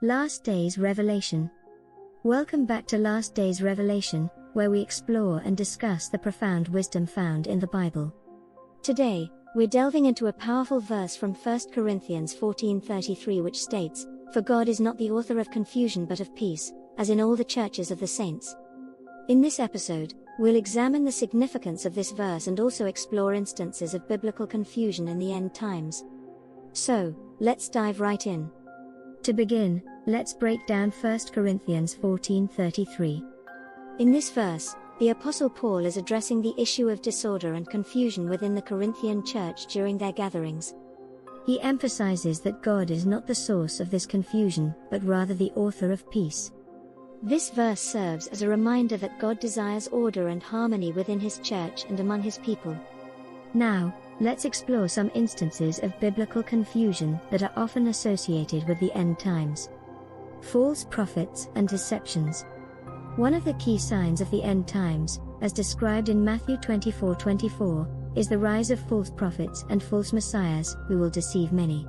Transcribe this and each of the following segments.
Last Days Revelation. Welcome back to Last Days Revelation, where we explore and discuss the profound wisdom found in the Bible. Today, we're delving into a powerful verse from 1 Corinthians 14:33, which states, "For God is not the author of confusion but of peace, as in all the churches of the saints." In this episode, we'll examine the significance of this verse and also explore instances of biblical confusion in the end times. So, let's dive right in. To begin, let's break down 1 Corinthians 14:33. In this verse, the Apostle Paul is addressing the issue of disorder and confusion within the Corinthian church during their gatherings. He emphasizes that God is not the source of this confusion, but rather the author of peace. This verse serves as a reminder that God desires order and harmony within His church and among His people. Now, let's explore some instances of biblical confusion that are often associated with the end times. False prophets and deceptions. One of the key signs of the end times, as described in Matthew 24:24, is the rise of false prophets and false messiahs who will deceive many.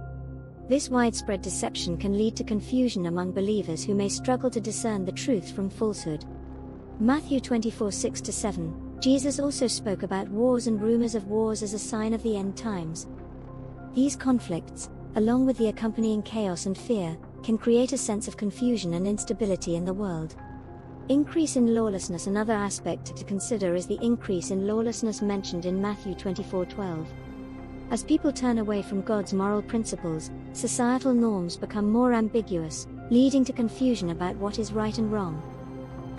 This widespread deception can lead to confusion among believers who may struggle to discern the truth from falsehood. Matthew 24:6-7, Jesus also spoke about wars and rumors of wars as a sign of the end times. These conflicts, along with the accompanying chaos and fear, can create a sense of confusion and instability in the world. Increase in lawlessness. Another aspect to consider is the increase in lawlessness mentioned in Matthew 24:12. As people turn away from God's moral principles, societal norms become more ambiguous, leading to confusion about what is right and wrong.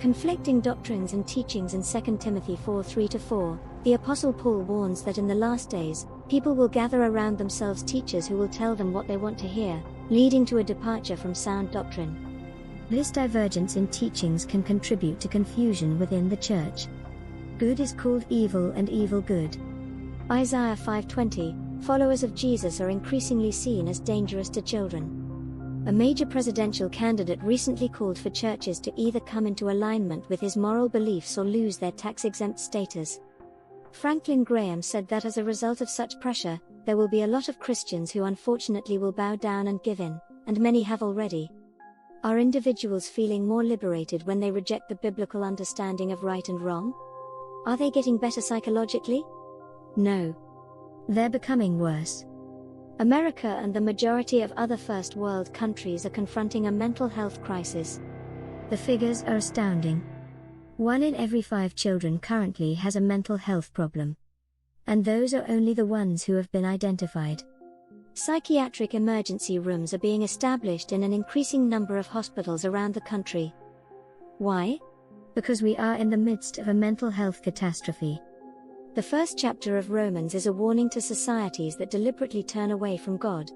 Conflicting doctrines and teachings. In 2 Timothy 4:3-4, the Apostle Paul warns that in the last days, people will gather around themselves teachers who will tell them what they want to hear, leading to a departure from sound doctrine. This divergence in teachings can contribute to confusion within the church. Good is called evil and evil good. Isaiah 5:20, followers of Jesus are increasingly seen as dangerous to children. A major presidential candidate recently called for churches to either come into alignment with his moral beliefs or lose their tax-exempt status. Franklin Graham said that as a result of such pressure, there will be a lot of Christians who unfortunately will bow down and give in, and many have already. Are individuals feeling more liberated when they reject the biblical understanding of right and wrong? Are they getting better psychologically? No. They're becoming worse. America and the majority of other first world countries are confronting a mental health crisis. The figures are astounding. 1 in every 5 children currently has a mental health problem. And those are only the ones who have been identified. Psychiatric emergency rooms are being established in an increasing number of hospitals around the country. Why? Because we are in the midst of a mental health catastrophe. The first chapter of Romans is a warning to societies that deliberately turn away from God.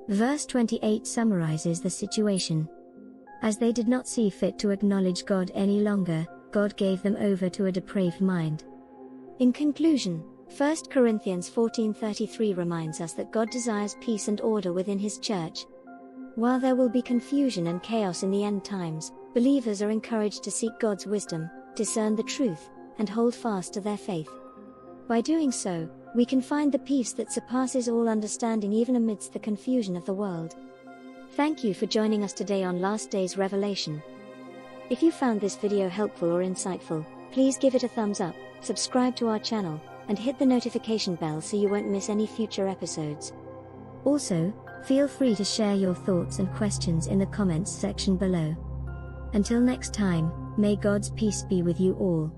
Verse 28 summarizes the situation. As they did not see fit to acknowledge God any longer, God gave them over to a depraved mind. In conclusion, 1 Corinthians 14:33 reminds us that God desires peace and order within His church. While there will be confusion and chaos in the end times, believers are encouraged to seek God's wisdom, discern the truth, and hold fast to their faith. By doing so, we can find the peace that surpasses all understanding even amidst the confusion of the world. Thank you for joining us today on Last Days Revelation. If you found this video helpful or insightful, please give it a thumbs up, subscribe to our channel, and hit the notification bell so you won't miss any future episodes. Also, feel free to share your thoughts and questions in the comments section below. Until next time, may God's peace be with you all.